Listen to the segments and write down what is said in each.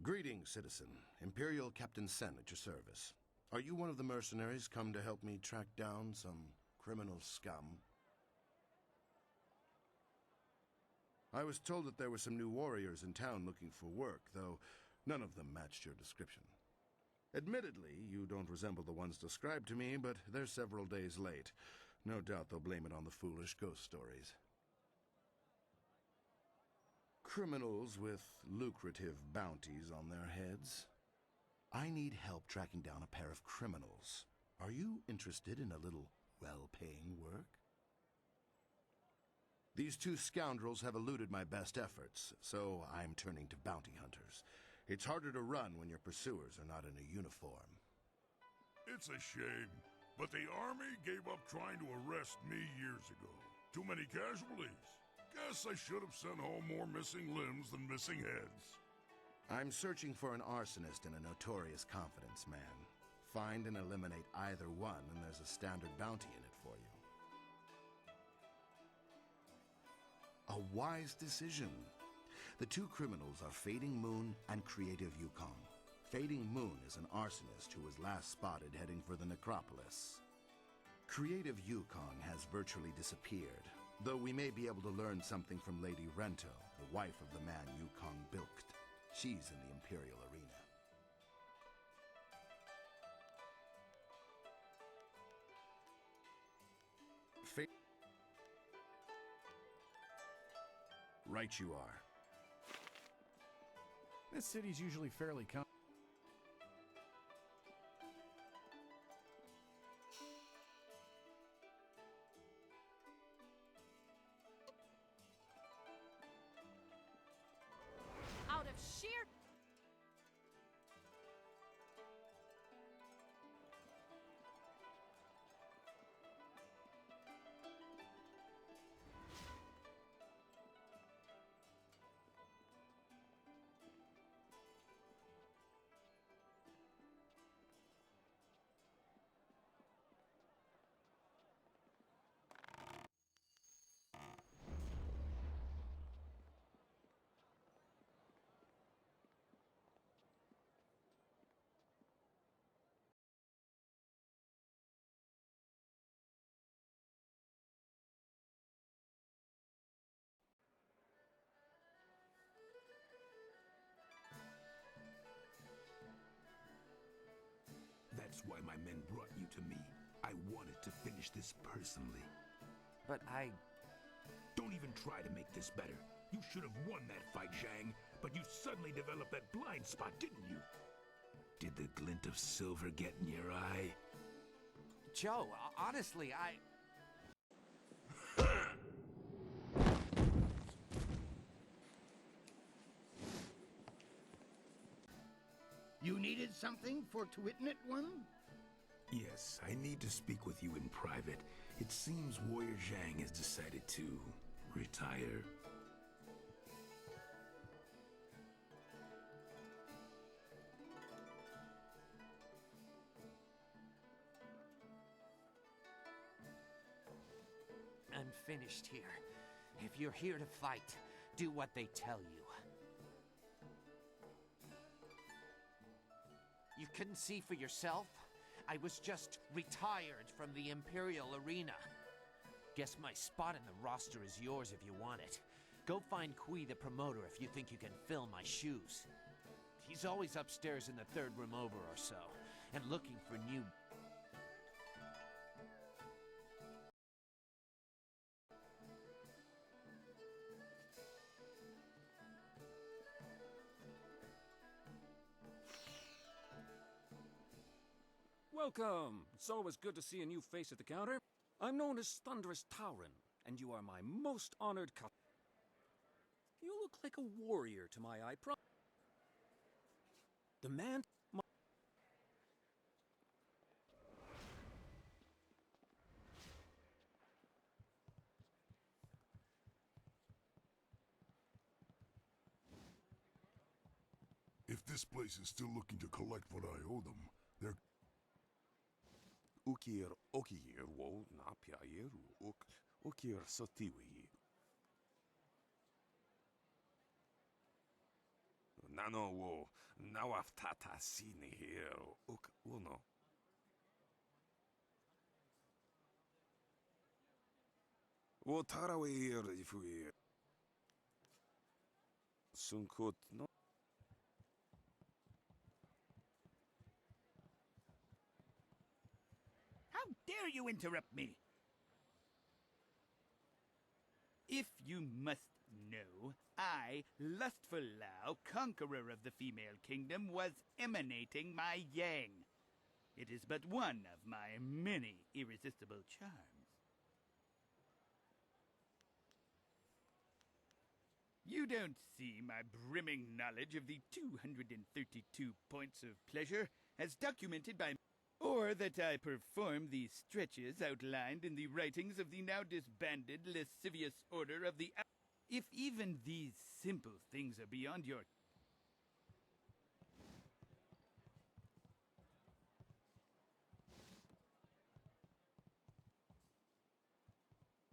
Greetings, citizen. Imperial Captain Sen at your service. Are you one of the mercenaries come to help me track down some criminal scum? I was told that there were some new warriors in town looking for work, though none of them matched your description. Admittedly, you don't resemble the ones described to me, but they're several days late. No doubt they'll blame it on the foolish ghost stories. Criminals with lucrative bounties on their heads. I need help tracking down a pair of criminals. Are you interested in a little well-paying work? These two scoundrels have eluded my best efforts, so I'm turning to bounty hunters. It's harder to run when your pursuers are not in a uniform. It's a shame, but the army gave up trying to arrest me years ago. Too many casualties. Guess I should have sent home more missing limbs than missing heads. I'm searching for an arsonist and a notorious confidence man. Find and eliminate either one, and there's a standard bounty in it for you. A wise decision. The two criminals are Fading Moon and Creative Yukong. Fading Moon is an arsonist who was last spotted heading for the necropolis. Creative Yukong has virtually disappeared, though we may be able to learn something from Lady Rento, the wife of the man Yukong bilked. She's in the Imperial arena. Right you are. This city's usually fairly calm. Out of sheer... That's why my men brought you to me. I wanted to finish this personally. But Don't even try to make this better. You should have won that fight, Zhang, but you suddenly developed that blind spot, didn't you? Did the glint of silver get in your eye? Joe, honestly, You needed something for to witness one? Yes, I need to speak with you in private. It seems Warrior Zhang has decided to retire. I'm finished here. If you're here to fight, do what they tell you. You couldn't see for yourself? I was just retired from the Imperial arena. Guess my spot in the roster is yours if you want it. Go find Kui the promoter if you think you can fill my shoes. He's always upstairs in the third room over or so, and looking for new... Welcome! It's always good to see a new face at the counter. I'm known as Thunderous Tauren, and you are my most honored customer. You look like a warrior to my eye. Demand my... If this place is still looking to collect what I owe them, they're... Ukir okir wo napyair ukir sotiwi. no wo. Now I've tata sini here. Uk uno. Wo tarawe here if we. Sunkut no. How dare you interrupt me? If you must know, I, Lustful Lao, conqueror of the female kingdom, was emanating my yang. It is but one of my many irresistible charms. You don't see my brimming knowledge of the 232 points of pleasure as documented by... or that I perform the stretches outlined in the writings of the now disbanded lascivious order of the... If even these simple things are beyond your...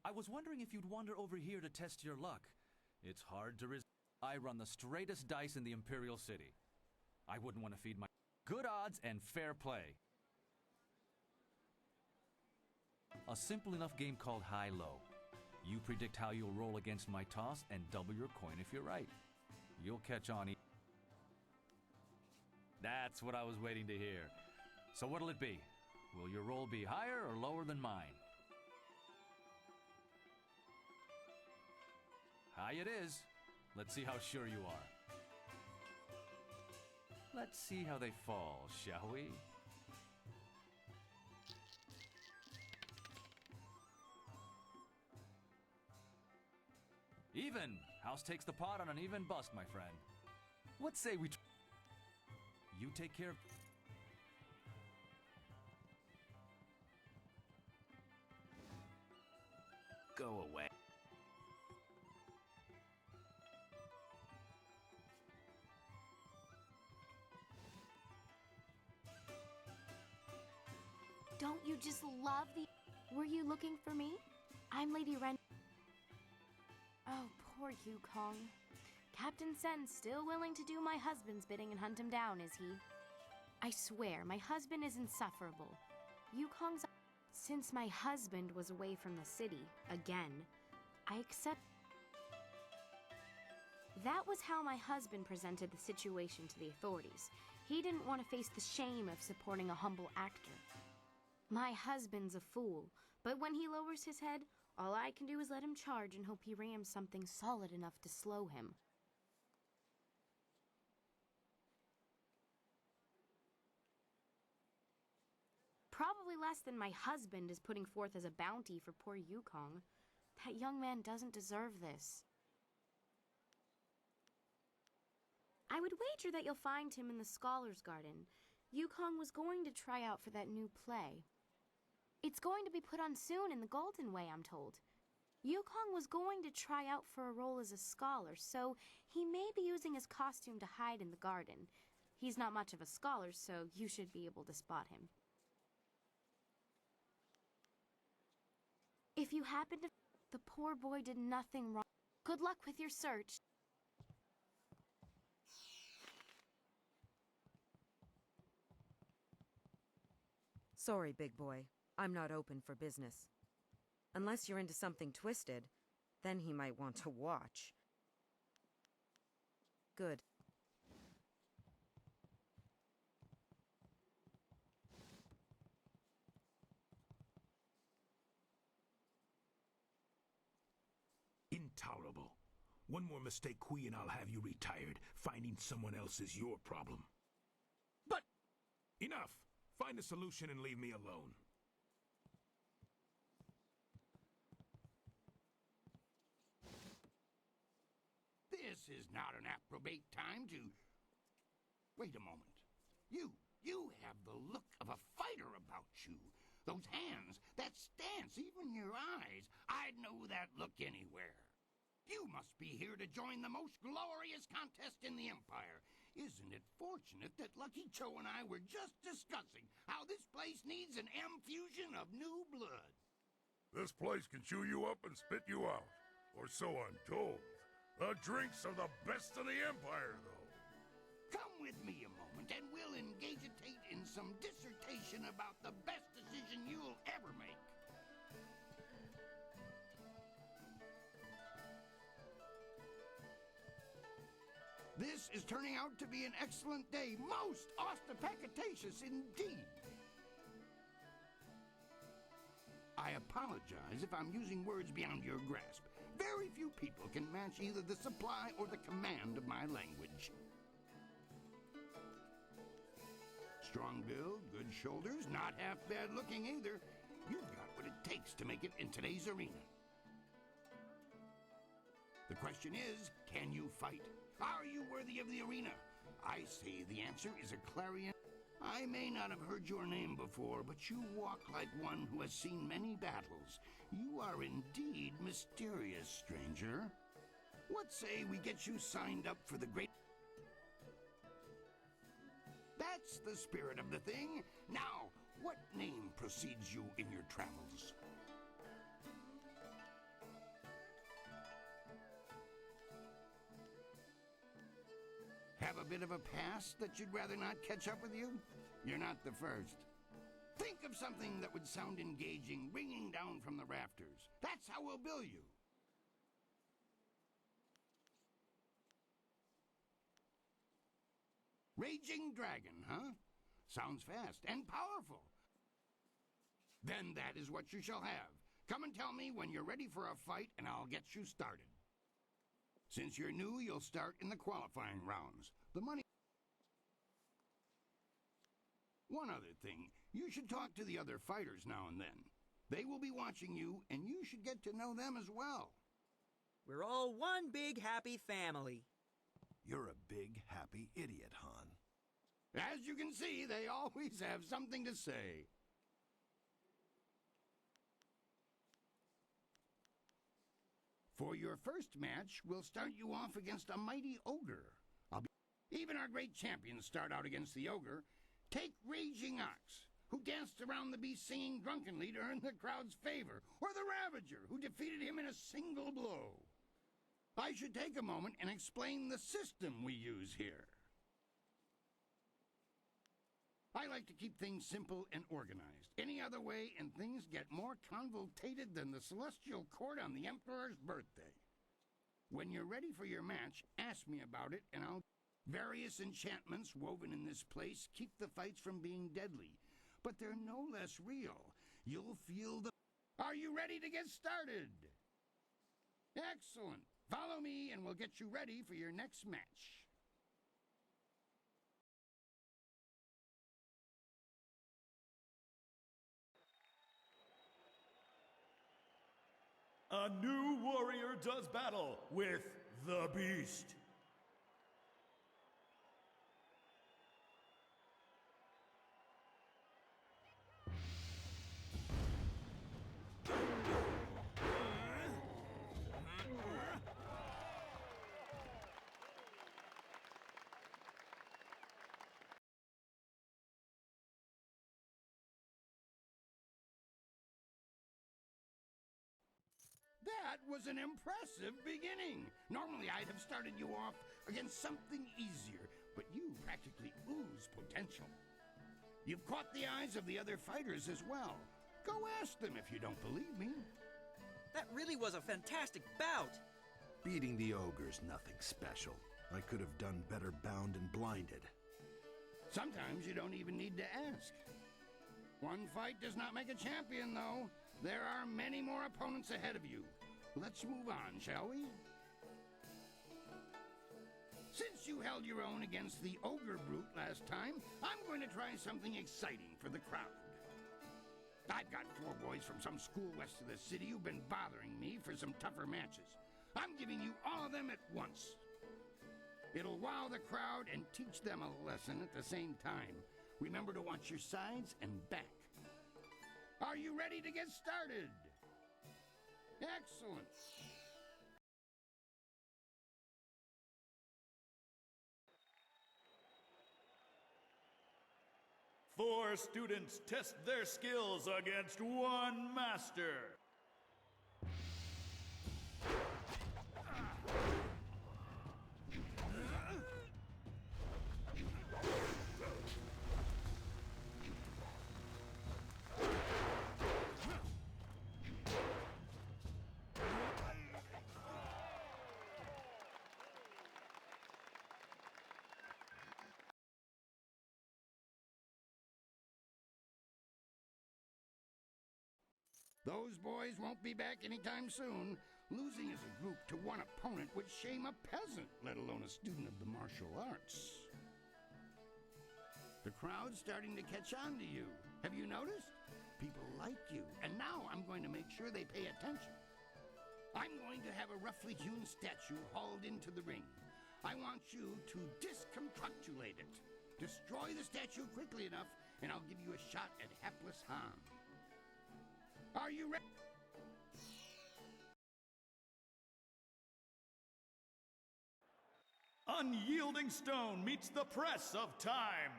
I was wondering if you'd wander over here to test your luck. It's hard to resist. I run the straightest dice in the Imperial City. I wouldn't want to feed my... Good odds and fair play. A simple enough game called High-Low. You predict how you'll roll against my toss and double your coin if you're right. You'll catch on. That's what I was waiting to hear. So what'll it be? Will your roll be higher or lower than mine? High it is. Let's see how sure you are. Let's see how they fall, shall we? Even! House takes the pot on an even bust, my friend. What say we... You take care of... Go away. Don't you just love the... Were you looking for me? I'm Lady Ren... Oh, poor Yukong. Captain Sen's still willing to do my husband's bidding and hunt him down, is he? I swear, my husband is insufferable. Yukong's... Since my husband was away from the city, again, I accept... That was how my husband presented the situation to the authorities. He didn't want to face the shame of supporting a humble actor. My husband's a fool, but when he lowers his head, all I can do is let him charge and hope he rams something solid enough to slow him. Probably less than my husband is putting forth as a bounty for poor Yukong. That young man doesn't deserve this. I would wager that you'll find him in the Scholars' Garden. Yukong was going to try out for that new play. It's going to be put on soon in the Golden Way, I'm told. Yukong was going to try out for a role as a scholar, so he may be using his costume to hide in the garden. He's not much of a scholar, so you should be able to spot him. If you happen to... The poor boy did nothing wrong. Good luck with your search. Sorry, big boy. I'm not open for business. Unless you're into something twisted, then he might want to watch. Good. Intolerable. One more mistake, Kui, and I'll have you retired. Finding someone else is your problem. But... Enough! Find a solution and leave me alone. This is not an approbate time to... Wait a moment. You have the look of a fighter about you. Those hands, that stance, even your eyes. I'd know that look anywhere. You must be here to join the most glorious contest in the Empire. Isn't it fortunate that Lucky Cho and I were just discussing how this place needs an M-fusion of new blood? This place can chew you up and spit you out. Or so I'm told. The drinks are the best in the Empire, though. with me a moment and we'll engagitate in some dissertation about the best decision you'll ever make. This is turning out to be an excellent day, most ostentatious indeed. I apologize if I'm using words beyond your grasp. Very few people can match either the supply or the command of my language. Strong build, good shoulders, not half bad looking either. You've got what it takes to make it in today's arena. The question is, can you fight? Are you worthy of the arena? I say the answer is a clarion. I may not have heard your name before, but you walk like one who has seen many battles. You are indeed mysterious, stranger. What say we get you signed up for the great... That's the spirit of the thing. Now, what name precedes you in your travels? Have a bit of a past that you'd rather not catch up with you? You're not the first. Think of something that would sound engaging, ringing down from the rafters. That's how we'll bill you. Raging Dragon, huh? Sounds fast and powerful. Then that is what you shall have. Come and tell me when you're ready for a fight and I'll get you started. Since you're new, you'll start in the qualifying rounds. The money... One other thing, you should talk to the other fighters now and then. They will be watching you, and you should get to know them as well. We're all one big happy family. You're a big happy idiot, Han. As you can see, they always have something to say. For your first match, we'll start you off against a mighty ogre. Even our great champions start out against the ogre. Take Raging Ox, who danced around the beast singing drunkenly to earn the crowd's favor, or the Ravager, who defeated him in a single blow. I should take a moment and explain the system we use here. I like to keep things simple and organized. Any other way, and things get more convoluted than the celestial court on the Emperor's birthday. When you're ready for your match, ask me about it, and I'll... Various enchantments woven in this place keep the fights from being deadly, but they're no less real. You'll feel the... Are you ready to get started? Excellent. Follow me, and we'll get you ready for your next match. A new warrior does battle with the Beast. That was an impressive beginning. Normally I'd have started you off against something easier, but you practically ooze potential. You've caught the eyes of the other fighters as well. Go ask them if you don't believe me. That really was a fantastic bout. Beating the ogre's nothing special. I could have done better bound and blinded. Sometimes you don't even need to ask. One fight does not make a champion, though. There are many more opponents ahead of you. Let's move on, shall we? Since you held your own against the ogre brute last time, I'm going to try something exciting for the crowd. I've got 4 boys from some school west of the city who've been bothering me for some tougher matches. I'm giving you all of them at once. It'll wow the crowd and teach them a lesson at the same time. Remember to watch your sides and back. Are you ready to get started? Excellent. Four students test their skills against one master. Those boys won't be back anytime soon. Losing as a group to one opponent would shame a peasant, let alone a student of the martial arts. The crowd's starting to catch on to you. Have you noticed? People like you, and now I'm going to make sure they pay attention. I'm going to have a roughly hewn statue hauled into the ring. I want you to disconstructulate it. Destroy the statue quickly enough, and I'll give you a shot at hapless Han. Are you ready? Unyielding stone meets the press of time.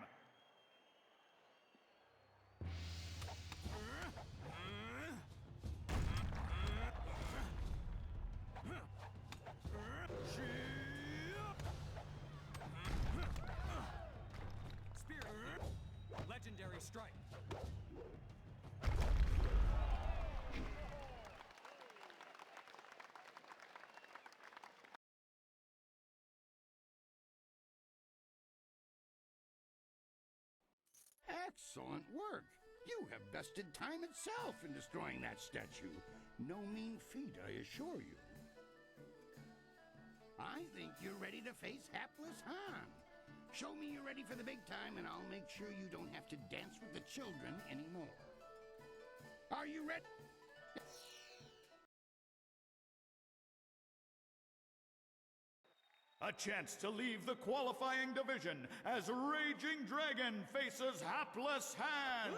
Spirit. Legendary strike. Excellent work. You have bested time itself in destroying that statue. No mean feat, I assure you. I think you're ready to face hapless Han. Show me you're ready for the big time, and I'll make sure you don't have to dance with the children anymore. Are you ready? A chance to leave the qualifying division as Raging Dragon faces Hapless Han.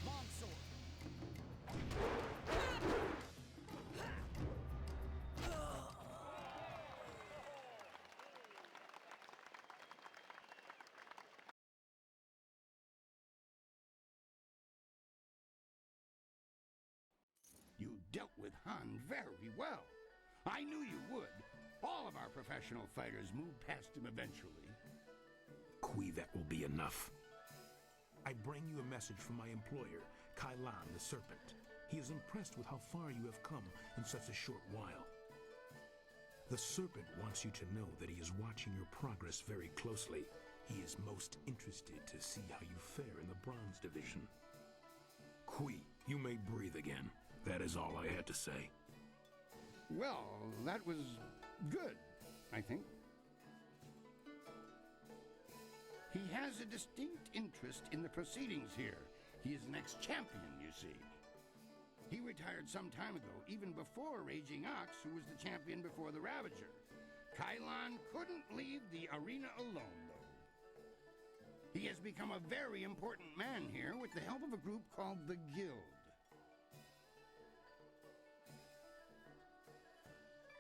Longsword. You dealt with Han very well. I knew you would. All of our professional fighters move past him eventually. Kui, that will be enough. I bring you a message from my employer, Kailan the Serpent. He is impressed with how far you have come in such a short while. The Serpent wants you to know that he is watching your progress very closely. He is most interested to see how you fare in the Bronze Division. Kui, you may breathe again. That is all I had to say. Well, that was good, I think. He has a distinct interest in the proceedings here. He is an ex-champion, you see. He retired some time ago, even before Raging Ox, who was the champion before the Ravager. Kailan couldn't leave the arena alone, though. He has become a very important man here with the help of a group called the Guild.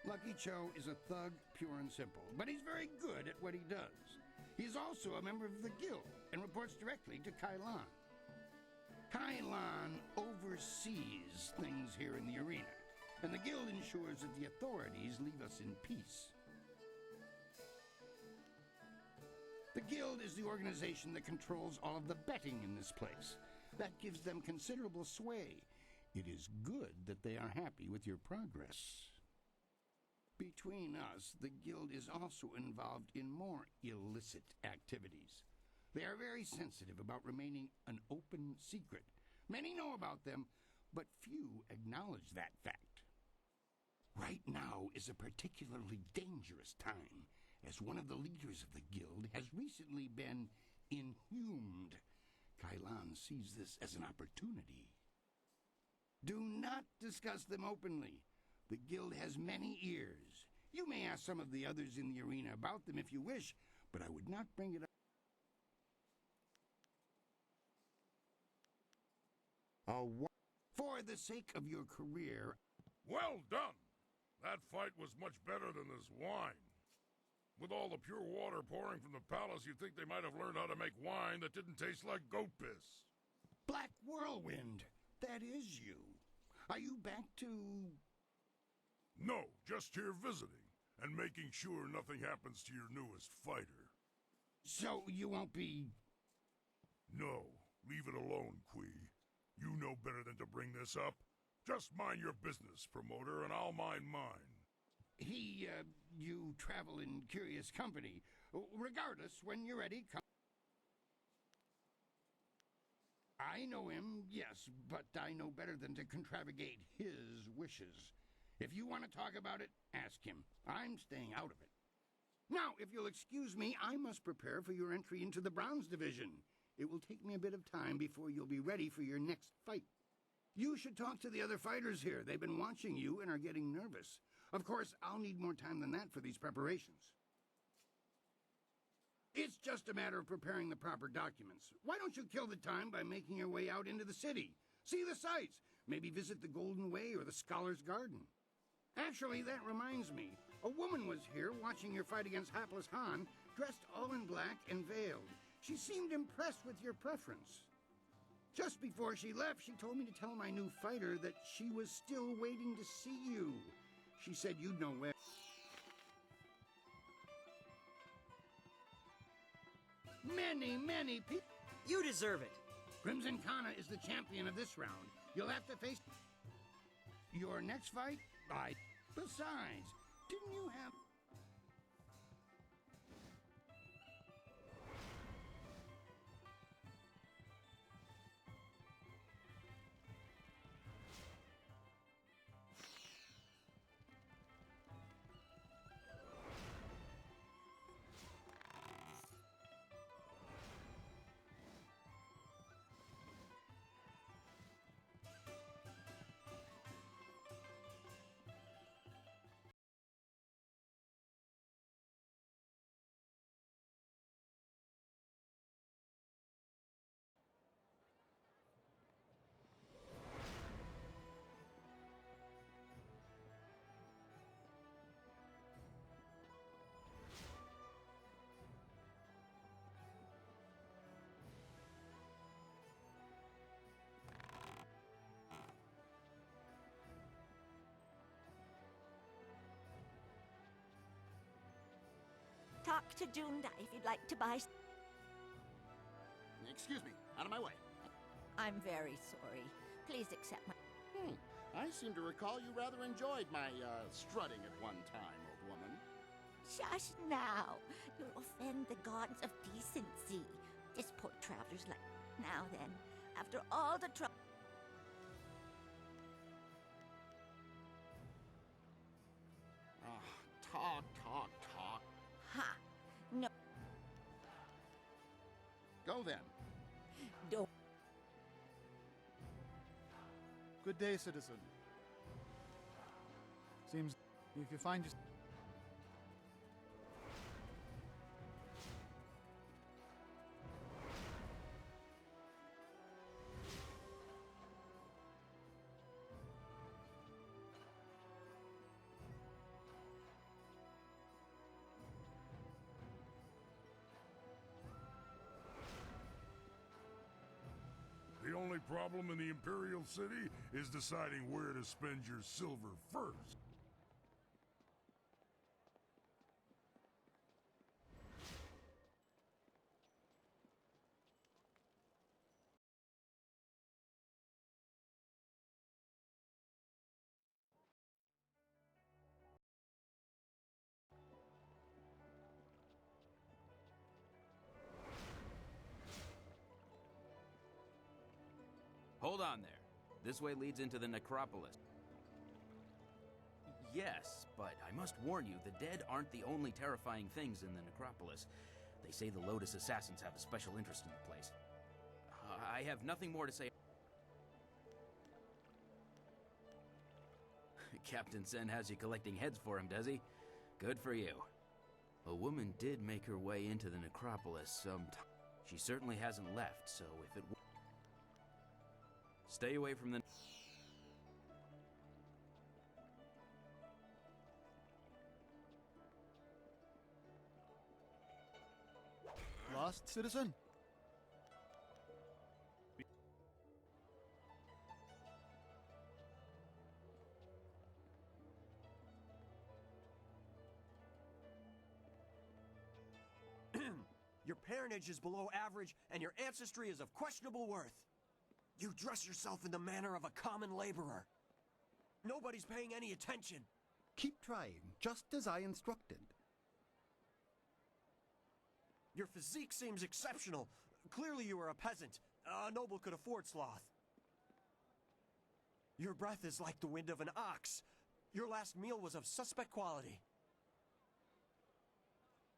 Lucky Cho is a thug, pure and simple, but he's very good at what he does. He's also a member of the Guild and reports directly to Kailan. Kailan oversees things here in the arena, and the Guild ensures that the authorities leave us in peace. The Guild is the organization that controls all of the betting in this place. That gives them considerable sway. It is good that they are happy with your progress. Between us, the Guild is also involved in more illicit activities. They are very sensitive about remaining an open secret. Many know about them, but few acknowledge that fact. Right now is a particularly dangerous time, as one of the leaders of the Guild has recently been inhumed. Kailan sees this as an opportunity. Do not discuss them openly. The Guild has many ears. You may ask some of the others in the arena about them if you wish, but I would not bring it up. For the sake of your career. Well done! That fight was much better than this wine. With all the pure water pouring from the palace, you'd think they might have learned how to make wine that didn't taste like goat piss. Black Whirlwind, that is you. Are you back to... No, just here visiting, and making sure nothing happens to your newest fighter. So you won't be... No, leave it alone, Kui. You know better than to bring this up. Just mind your business, promoter, and I'll mind mine. You travel in curious company. Regardless, when you're ready, come... I know him, yes, but I know better than to contravigate his wishes. If you want to talk about it, ask him. I'm staying out of it. Now, if you'll excuse me, I must prepare for your entry into the Bronze Division. It will take me a bit of time before you'll be ready for your next fight. You should talk to the other fighters here. They've been watching you and are getting nervous. Of course, I'll need more time than that for these preparations. It's just a matter of preparing the proper documents. Why don't you kill the time by making your way out into the city? See the sights. Maybe visit the Golden Way or the Scholar's Garden. Actually, that reminds me. A woman was here watching your fight against Hapless Han, dressed all in black and veiled. She seemed impressed with your preference. Just before she left, she told me to tell my new fighter that she was still waiting to see you. She said you'd know where. Many people. You deserve it. Crimson Kana is the champion of this round. You'll have to face your next fight. Besides, didn't you have... Talk to Junda if you'd like to buy... Excuse me, out of my way. I'm very sorry. Please accept my... I seem to recall you rather enjoyed my, strutting at one time, old woman. Just now. You'll offend the gods of decency. This poor traveler's like... Now then, after all the trouble... Talk. Ha! No. Go then. Don't. Good day, citizen. Seems if you find just... The only problem in the Imperial City is deciding where to spend your silver first. Hold on there. This way leads into the necropolis. Yes, but I must warn you, the dead aren't the only terrifying things in the necropolis. They say the Lotus Assassins have a special interest in the place. I have nothing more to say. Captain Sen has you collecting heads for him, does he? Good for you. A woman did make her way into the necropolis sometime. She certainly hasn't left, so if it... Stay away from the... Lost, citizen? Your parentage is below average, and your ancestry is of questionable worth. You dress yourself in the manner of a common laborer. Nobody's paying any attention. Keep trying, just as I instructed. Your physique seems exceptional. Clearly you are a peasant. a noble could afford sloth. Your breath is like the wind of an ox. Your last meal was of suspect quality.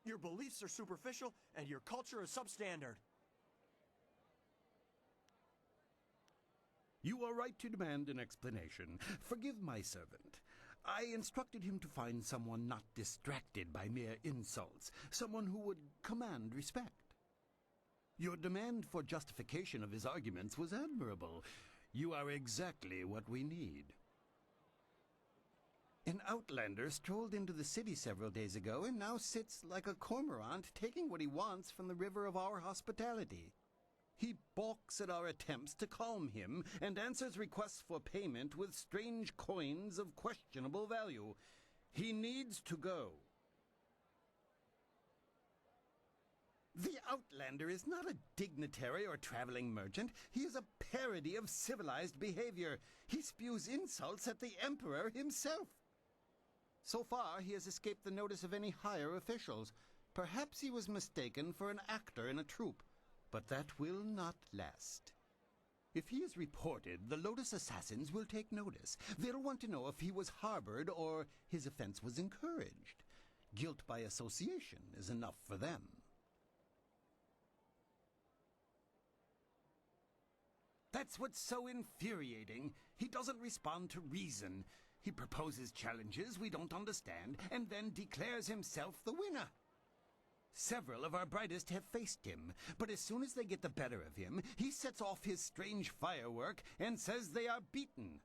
Your beliefs are superficial, and your culture is substandard. You are right to demand an explanation. Forgive my servant. I instructed him to find someone not distracted by mere insults, someone who would command respect. Your demand for justification of his arguments was admirable. You are exactly what we need. An outlander strolled into the city several days ago and now sits like a cormorant, taking what he wants from the river of our hospitality. He balks at our attempts to calm him and answers requests for payment with strange coins of questionable value. He needs to go. The outlander is not a dignitary or traveling merchant. He is a parody of civilized behavior. He spews insults at the emperor himself. So far, he has escaped the notice of any higher officials. Perhaps he was mistaken for an actor in a troupe, but that will not last. If he is reported, the Lotus assassins will take notice. They'll want to know if he was harbored or his offense was encouraged. Guilt by association is enough for them. That's what's so infuriating. He doesn't respond to reason. He proposes challenges we don't understand, and then declares himself the winner. Several of our brightest have faced him, but as soon as they get the better of him, he sets off his strange firework and says they are beaten.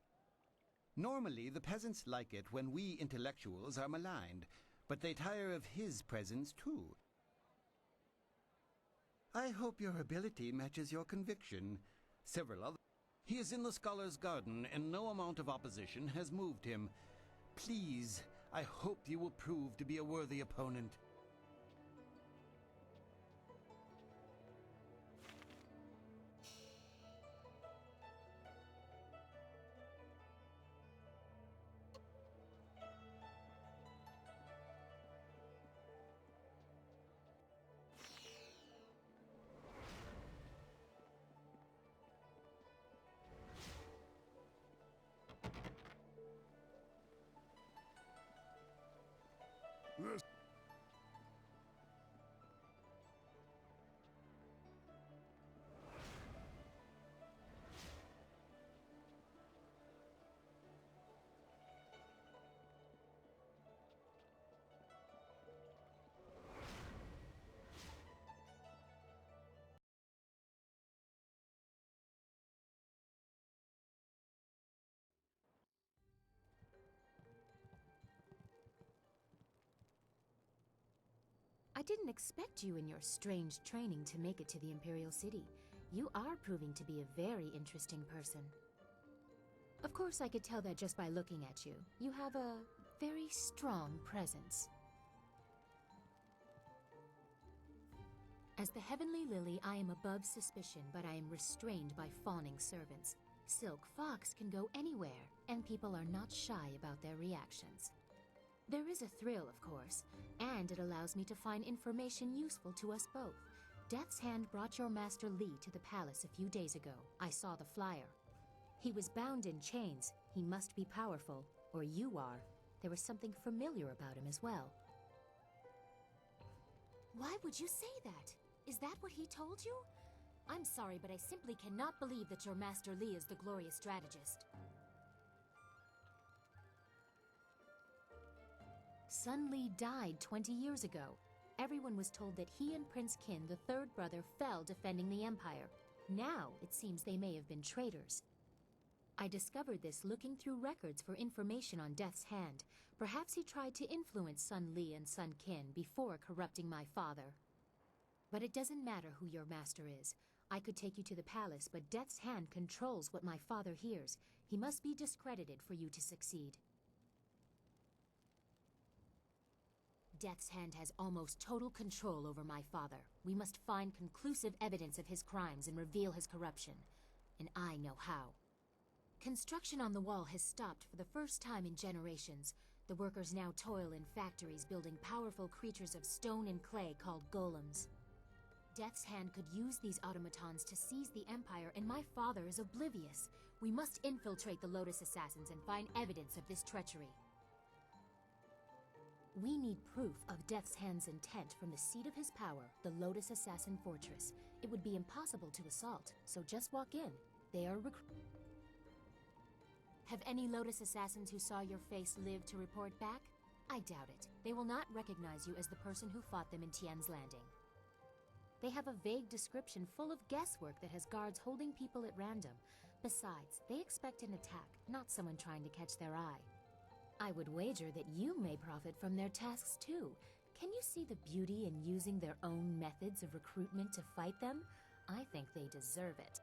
Normally, the peasants like it when we intellectuals are maligned, but they tire of his presence too. I hope your ability matches your conviction. Several others. He is in the Scholar's Garden, and no amount of opposition has moved him. Please, I hope you will prove to be a worthy opponent. This I didn't expect you in your strange training to make it to the Imperial City. You are proving to be a very interesting person. Of course, I could tell that just by looking at you. You have a very strong presence. As the Heavenly Lily, I am above suspicion, but I am restrained by fawning servants. Silk Fox can go anywhere, and people are not shy about their reactions. There is a thrill, of course, and it allows me to find information useful to us both. Death's Hand brought your Master Li to the palace a few days ago. I saw the flyer. He was bound in chains. He must be powerful, or you are. There was something familiar about him as well. Why would you say that? Is that what he told you? I'm sorry, but I simply cannot believe that your Master Li is the glorious strategist. Sun Li died 20 years ago. Everyone was told that he and Prince Qin, the third brother, fell defending the Empire. Now, it seems they may have been traitors. I discovered this looking through records for information on Death's Hand. Perhaps he tried to influence Sun Li and Sun Qin before corrupting my father. But it doesn't matter who your master is. I could take you to the palace, but Death's Hand controls what my father hears. He must be discredited for you to succeed. Death's Hand has almost total control over my father. We must find conclusive evidence of his crimes and reveal his corruption. And I know how. Construction on the wall has stopped for the first time in generations. The workers now toil in factories building powerful creatures of stone and clay called golems. Death's Hand could use these automatons to seize the Empire, and my father is oblivious. We must infiltrate the Lotus Assassins and find evidence of this treachery. We need proof of Death's Hand's intent from the seat of his power, the Lotus Assassin Fortress. It would be impossible to assault, so just walk in. They are Have any Lotus Assassins who saw your face lived to report back? I doubt it. They will not recognize you as the person who fought them in Tien's Landing. They have a vague description full of guesswork that has guards holding people at random. Besides, they expect an attack, not someone trying to catch their eye. I would wager that you may profit from their tasks too. Can you see the beauty in using their own methods of recruitment to fight them? I think they deserve it.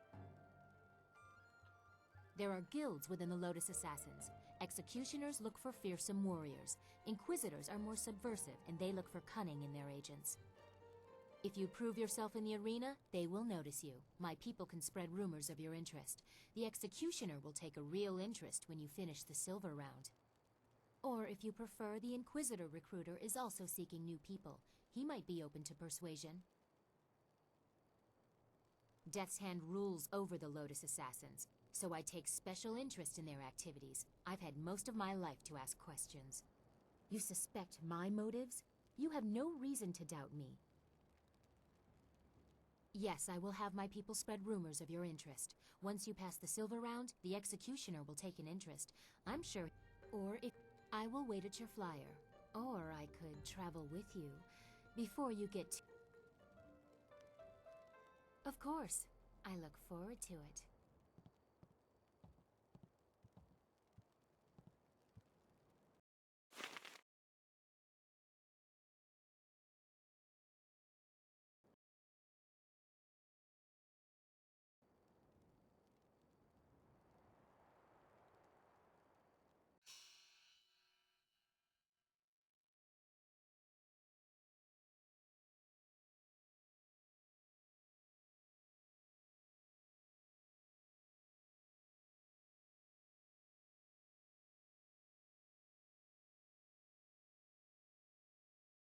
There are guilds within the Lotus Assassins. Executioners look for fearsome warriors. Inquisitors are more subversive, and they look for cunning in their agents. If you prove yourself in the arena, they will notice you. My people can spread rumors of your interest. The Executioner will take a real interest when you finish the silver round. Or if you prefer, the Inquisitor recruiter is also seeking new people. He might be open to persuasion. Death's Hand rules over the Lotus Assassins, so I take special interest in their activities. I've had most of my life to ask questions. You suspect my motives? You have no reason to doubt me. Yes, I will have my people spread rumors of your interest. Once you pass the silver round, the Executioner will take an interest. I'm sure. Or if I will wait at your flyer. Or I could travel with you before you get to... Of course. I look forward to it.